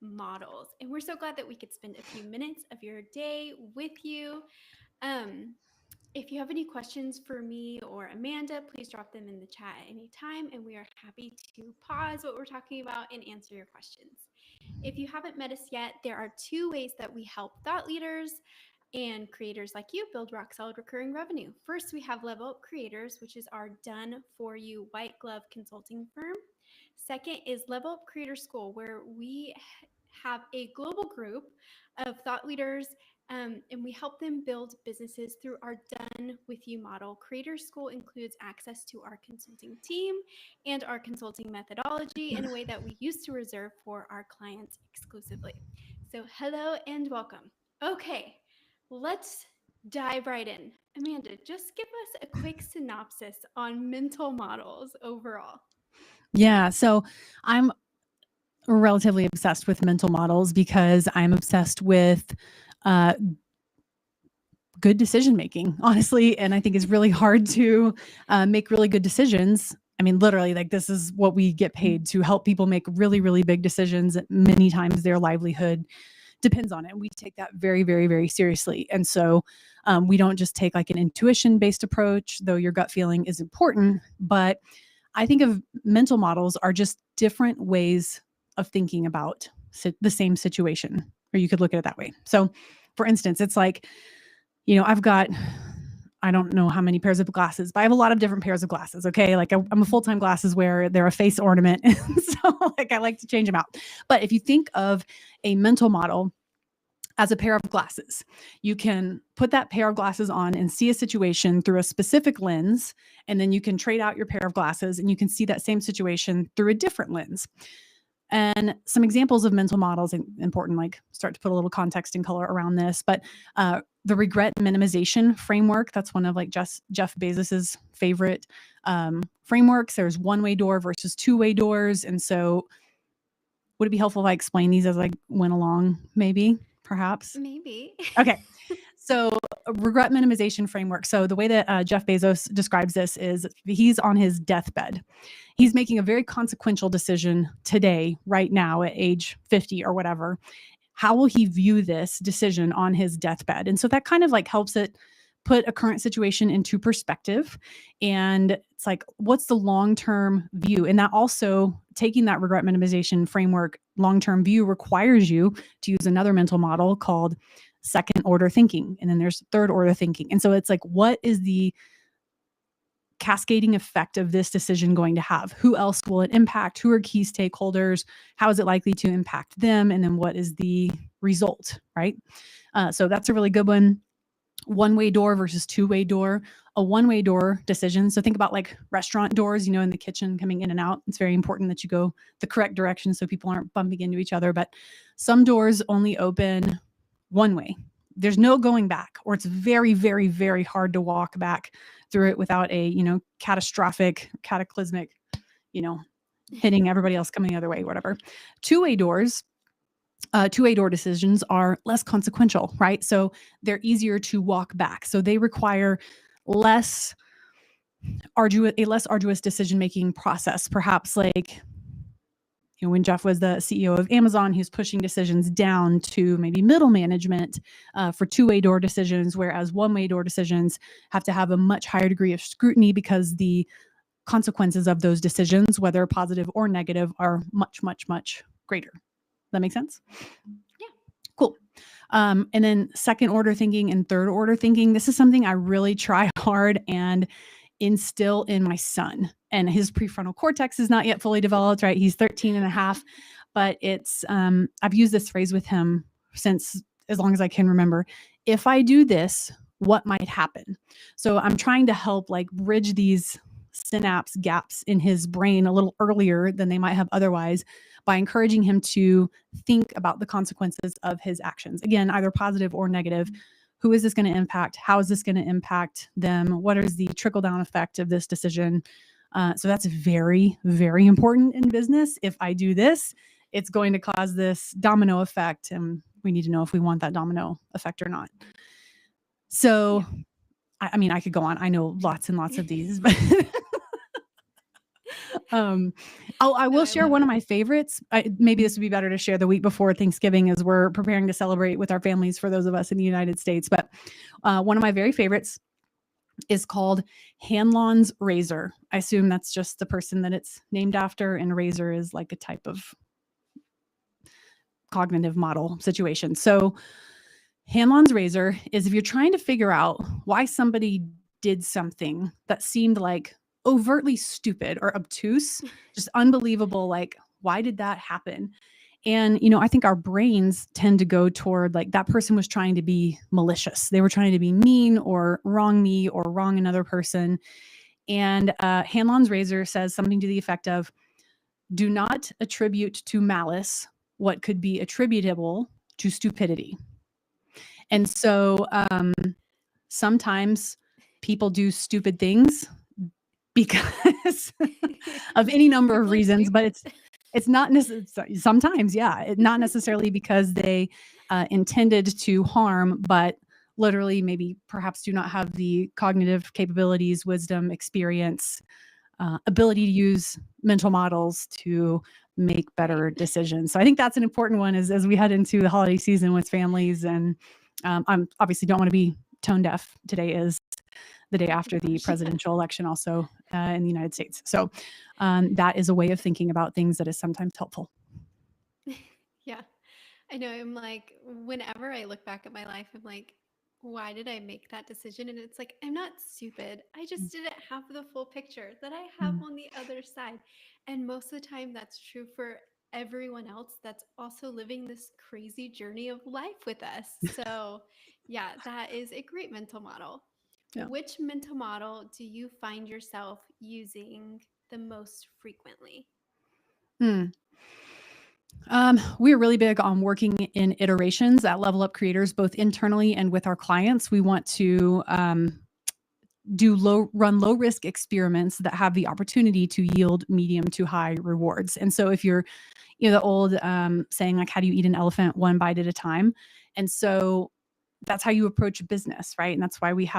models. And we're so glad that we could spend a few minutes of your day with you. Um, if you have any questions for me or Amanda, please drop them in the chat at any time, and we are happy to pause what we're talking about and answer your questions. If you haven't met us yet, there are two ways that we help thought leaders and creators like you build rock solid recurring revenue. First, we have Level Up Creators, which is our done for you white glove consulting firm. Second is Level Up Creator School, where we have a global group of thought leaders, and we help them build businesses through our done with you model. Creator School includes access to our consulting team and our consulting methodology in a way that we used to reserve for our clients exclusively. So, hello and welcome. Okay, let's dive right in. Amanda, just give us a quick synopsis on mental models overall. Yeah. So I'm relatively obsessed with mental models because I'm obsessed with uh, good decision making, honestly. And I think it's really hard to make really good decisions. I mean, literally, like this is what we get paid to help people make really, really big decisions. Many times their livelihood depends on it. And we take that very, very, very seriously. And so we don't just take like an intuition based approach, though your gut feeling is important. But I think of mental models are just different ways of thinking about the same situation, or you could look at it that way. So, for instance, it's like, I've got, I don't know how many pairs of glasses, but I have a lot of different pairs of glasses. Okay. Like I'm a full-time glasses wearer. They're a face ornament. So like I like to change them out. But if you think of a mental model as a pair of glasses, you can put that pair of glasses on and see a situation through a specific lens. And then you can trade out your pair of glasses and you can see that same situation through a different lens. And some examples of mental models, important, like start to put a little context and color around this, but the regret minimization framework, that's one of like Jeff Bezos's favorite frameworks. There's one-way door versus two-way doors. And so would it be helpful if I explain these as I went along, maybe, perhaps? Maybe. Okay. So regret minimization framework. So the way that Jeff Bezos describes this is he's on his deathbed. He's making a very consequential decision today, right now at age 50 or whatever. How will he view this decision on his deathbed? And so that kind of like helps it put a current situation into perspective. And it's like, what's the long-term view? And that also, taking that regret minimization framework long-term view requires you to use another mental model called second order thinking. And then there's third order thinking. And so it's like, what is the cascading effect of this decision going to have? Who else will it impact? Who are key stakeholders? How is it likely to impact them? And then what is the result, right? So that's a really good one. One-way door versus two-way door. A one-way door decision. So think about like restaurant doors, in the kitchen coming in and out. It's very important that you go the correct direction so people aren't bumping into each other. But some doors only open one way. There's no going back, or it's very, very, very hard to walk back through it without a, catastrophic, cataclysmic, hitting everybody else coming the other way, whatever. Two-way doors, two-way door decisions are less consequential, right? So they're easier to walk back. So they require a less arduous decision-making process, perhaps like, when Jeff was the CEO of Amazon, he was pushing decisions down to maybe middle management for two-way door decisions, whereas one-way door decisions have to have a much higher degree of scrutiny because the consequences of those decisions, whether positive or negative, are much, much, much greater. Does that make sense? Yeah. Cool. And then second order thinking and third order thinking. This is something I really try hard and instill in my son. And his prefrontal cortex is not yet fully developed, right? He's 13 and a half, but it's, I've used this phrase with him since as long as I can remember. If I do this, what might happen? So I'm trying to help like bridge these synapse gaps in his brain a little earlier than they might have otherwise by encouraging him to think about the consequences of his actions. Again, either positive or negative. Who is this going to impact? How is this going to impact them? What is the trickle-down effect of this decision? So that's very, very important in business. If I do this, it's going to cause this domino effect, and we need to know if we want that domino effect or not. So, I mean, I could go on. I know lots and lots of these, but I No, will I share love one of it. my favorites. Maybe this would be better to share the week before Thanksgiving as we're preparing to celebrate with our families for those of us in the United States. But one of my very favorites is called Hanlon's Razor. I assume that's just the person that it's named after, and razor is like a type of cognitive model situation. So Hanlon's Razor is if you're trying to figure out why somebody did something that seemed like overtly stupid or obtuse, just unbelievable, like, why did that happen? And, I think our brains tend to go toward like that person was trying to be malicious. They were trying to be mean or wrong me or wrong another person. And Hanlon's Razor says something to the effect of, do not attribute to malice what could be attributable to stupidity. And so sometimes people do stupid things because of any number of People are reasons, but stupid. it's not necessarily sometimes, yeah, not necessarily because they intended to harm, but literally maybe perhaps do not have the cognitive capabilities, wisdom, experience, ability to use mental models to make better decisions. So I think that's an important one as we head into the holiday season with families. And I'm obviously don't want to be tone deaf. Today is the day after the Gosh. presidential election also in the United States. So that is a way of thinking about things that is sometimes helpful. Yeah. I know. I'm like, whenever I look back at my life, I'm like, why did I make that decision? And it's like, I'm not stupid. I just didn't have the full picture that I have Mm. on the other side. And most of the time, that's true for everyone else that's also living this crazy journey of life with us. So, yeah, that is a great mental model. Yeah. Which mental model do you find yourself using the most frequently? Hmm. We're really big on working in iterations at Level Up Creators, both internally and with our clients. We want to run low risk experiments that have the opportunity to yield medium to high rewards. And so if you're, the old saying like, how do you eat an elephant one bite at a time? And so that's how you approach a business, right? And that's why we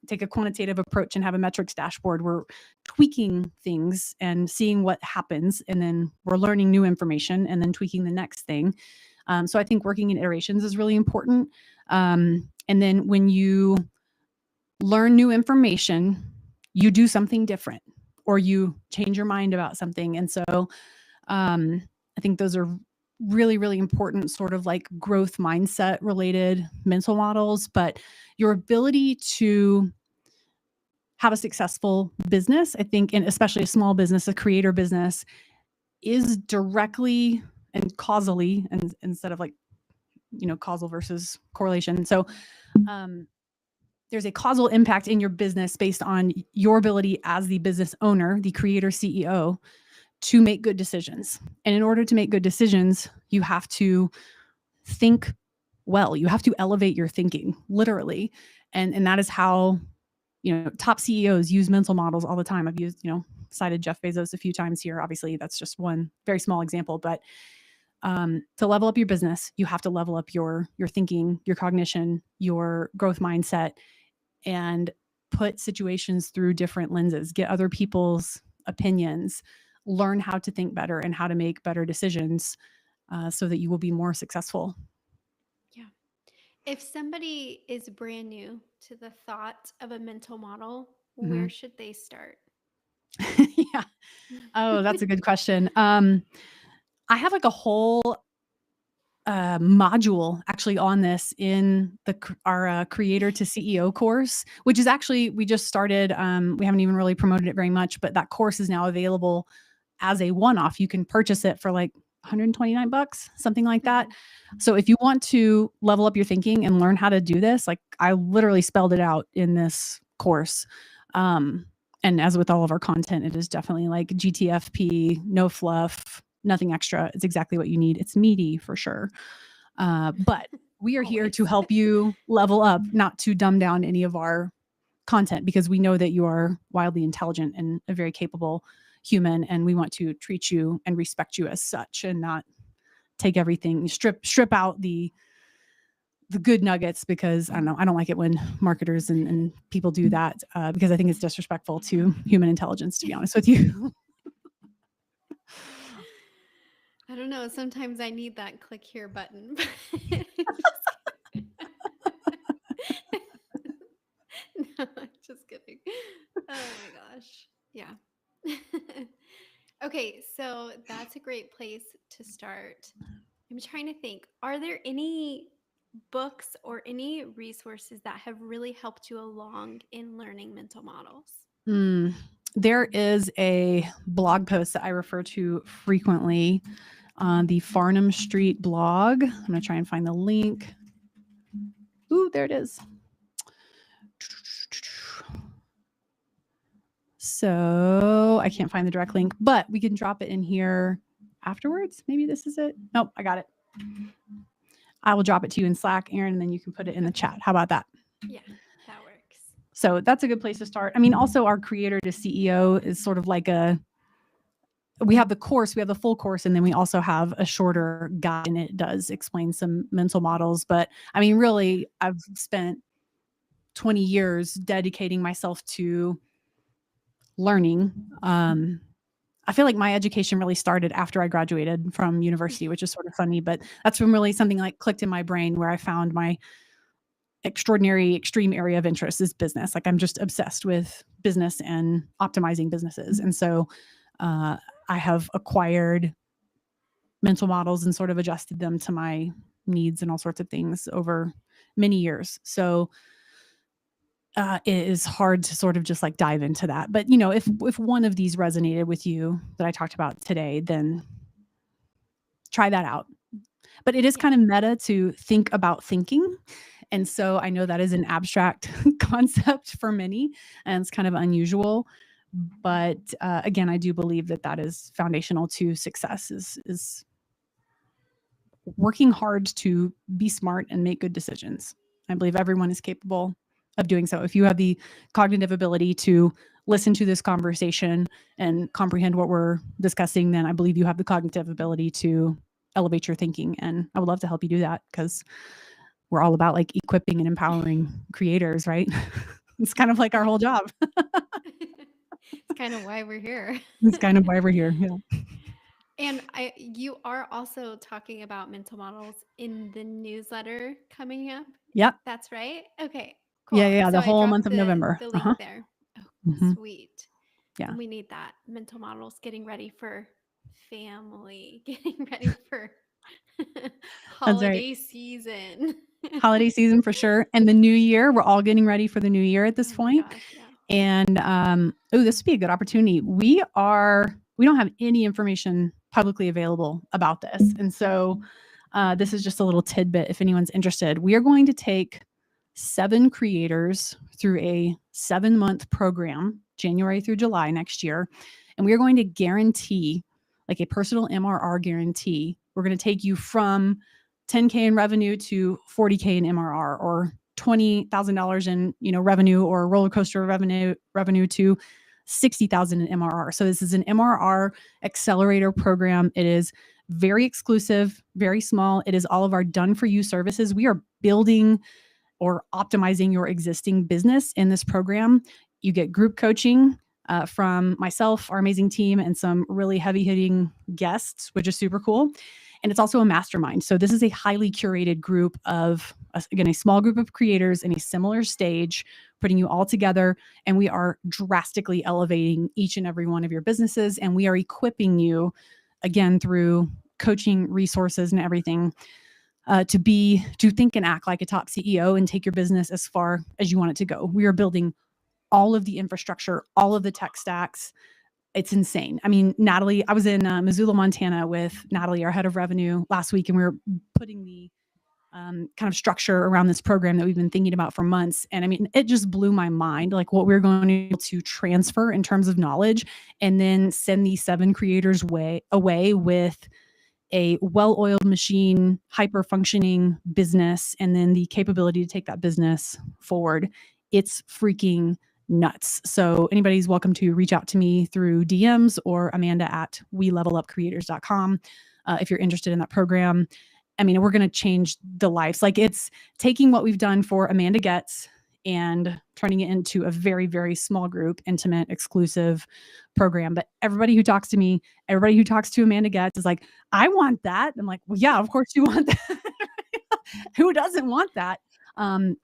take a quantitative approach and have a metrics dashboard. We're tweaking things and seeing what happens, and then we're learning new information and then tweaking the next thing. So I think working in iterations is really important. And then when you learn new information, you do something different or you change your mind about something. And so I think those are really, really important sort of like growth mindset related mental models. But your ability to have a successful business, I think, and especially a small business, a creator business, is directly and causally, and instead of like, causal versus correlation. So there's a causal impact in your business based on your ability as the business owner, the creator, CEO, to make good decisions. And in order to make good decisions, you have to think well. You have to elevate your thinking, literally. And that is how, top CEOs use mental models all the time. I've cited Jeff Bezos a few times here. Obviously, that's just one very small example, but to level up your business, you have to level up your thinking, your cognition, your growth mindset, and put situations through different lenses, get other people's opinions, learn how to think better and how to make better decisions so that you will be more successful. Yeah. If somebody is brand new to the thought of a mental model, where Mhm. should they start? Yeah. Oh, that's a good question. I have like a whole module actually on this in our creator to CEO course, which is actually, we just started. We haven't even really promoted it very much, but that course is now available as a one-off. You can purchase it for like $129, something like that. So if you want to level up your thinking and learn how to do this, like I literally spelled it out in this course. And as with all of our content, it is definitely like GTFP, no fluff, nothing extra. It's exactly what you need. It's meaty for sure. But we are here to Always. help you level up, not to dumb down any of our content, because we know that you are wildly intelligent and a very capable human, and we want to treat you and respect you as such, and not take everything, strip out the good nuggets, because I don't like it when marketers and people do that, because I think it's disrespectful to human intelligence, to be honest with you. I don't know. Sometimes I need that click here button. No, I'm just kidding. Oh my gosh. Yeah. Okay, so that's a great place to start. I'm trying to think. Are there any books or any resources that have really helped you along in learning mental models? There is a blog post that I refer to frequently on the Farnham Street blog. I'm going to try and find the link. Ooh, there it is. So I can't find the direct link, but we can drop it in here afterwards. Maybe this is it. Nope, I got it. I will drop it to you in Slack, Erin, and then you can put it in the chat. How about that? Yeah, that works. So that's a good place to start. I mean, also our Creator to CEO is sort of like we have the course, we have the full course, and then we also have a shorter guide, and it does explain some mental models. But I mean, really, I've spent 20 years dedicating myself to learning. I feel like my education really started after I graduated from university, which is sort of funny, but that's when really something like clicked in my brain where I found my extreme area of interest is business. Like I'm just obsessed with business and optimizing businesses. And so I have acquired mental models and sort of adjusted them to my needs and all sorts of things over many years. So it is hard to sort of just like dive into that. But you know, if one of these resonated with you that I talked about today, then try that out. But it is kind of meta to think about thinking. And so I know that is an abstract concept for many, and it's kind of unusual. But again, I do believe that that is foundational to success is working hard to be smart and make good decisions. I believe everyone is capable of doing so. If you have the cognitive ability to listen to this conversation and comprehend what we're discussing, then I believe you have the cognitive ability to elevate your thinking. And I would love to help you do that because we're all about like equipping and empowering creators, right? It's kind of like our whole job. It's kind of why we're here. It's kind of why we're here. Yeah. And you are also talking about mental models in the newsletter coming up. Yep. That's right. Okay, cool. Yeah. So The whole I month of dropped November. the link there. Oh, sweet. Yeah. And we need that. Mental models, getting ready for family, getting ready for holiday season. Holiday season for sure. And the new year, we're all getting ready for the new year at this point. Gosh, yeah. And this would be a good opportunity. We don't have any information publicly available about this. And so this is just a little tidbit if anyone's interested. We are going to take 7 creators through a 7-month program, January through July next year. And we are going to guarantee like a personal MRR guarantee. We're going to take you from $10K in revenue to $40K in MRR, or $20,000 in revenue, or roller coaster revenue to $60,000 in MRR. So this is an MRR accelerator program. It is very exclusive, very small. It is all of our done for you services. We are building or optimizing your existing business in this program. You get group coaching from myself, our amazing team, and some really heavy hitting guests, which is super cool. And it's also a mastermind. So this is a highly curated group of, again, a small group of creators in a similar stage, putting you all together. And we are drastically elevating each and every one of your businesses. And we are equipping you, again, through coaching resources and everything, to think and act like a top CEO and take your business as far as you want it to go. We are building all of the infrastructure, all of the tech stacks. It's insane. I mean, Natalie, I was in Missoula, Montana with Natalie, our head of revenue, last week, and we were putting the kind of structure around this program that we've been thinking about for months. And I mean, it just blew my mind, like what we're going to transfer in terms of knowledge, and then send these 7 creators away with a well-oiled machine, hyper-functioning business, and then the capability to take that business forward. It's freaking nuts. So anybody's welcome to reach out to me through DMs or Amanda at WeLevelUpCreators.com if you're interested in that program. I mean, we're going to change the lives. Like, it's taking what we've done for Amanda Getz and turning it into a very, very small group, intimate, exclusive program. But everybody who talks to me, everybody who talks to Amanda Getz is like, I want that. I'm like, well, yeah, of course you want that. Who doesn't want that?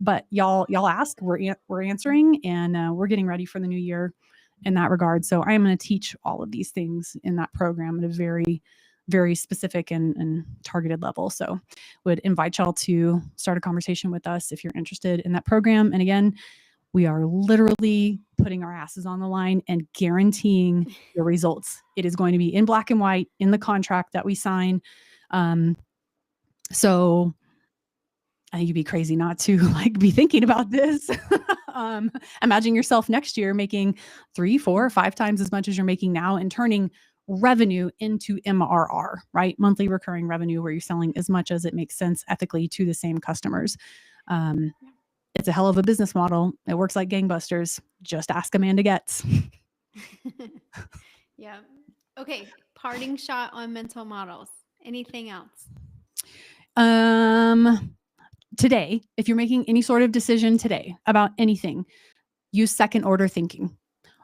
But y'all ask, we're answering, and we're getting ready for the new year in that regard. So I am going to teach all of these things in that program at a very, very specific and targeted level. So would invite y'all to start a conversation with us if you're interested in that program. And again, we are literally putting our asses on the line and guaranteeing the results. It is going to be in black and white in the contract that we sign. So I think you'd be crazy not to like be thinking about this. Imagine yourself next year making 3, 4, 5 times as much as you're making now and turning revenue into MRR, right? Monthly recurring revenue, where you're selling as much as it makes sense ethically to the same customers. It's a hell of a business model. It works like gangbusters. Just ask Amanda Getz. Yeah. Okay. Parting shot on mental models. Anything else? Today, if you're making any sort of decision today about anything, use second order thinking.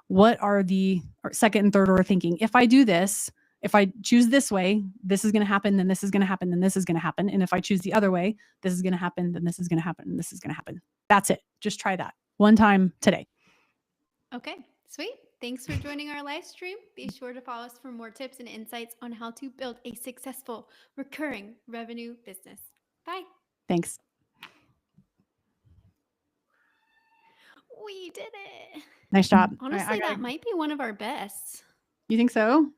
What are the second and third order thinking? If I do this, if I choose this way, this is going to happen, then this is going to happen, then this is going to happen. And if I choose the other way, this is going to happen, then this is going to happen, and this is going to happen. That's it. Just try that one time today. Okay, sweet. Thanks for joining our live stream. Be sure to follow us for more tips and insights on how to build a successful recurring revenue business. Bye. Thanks. We did it. Nice job. Honestly, that might be one of our best. You think so?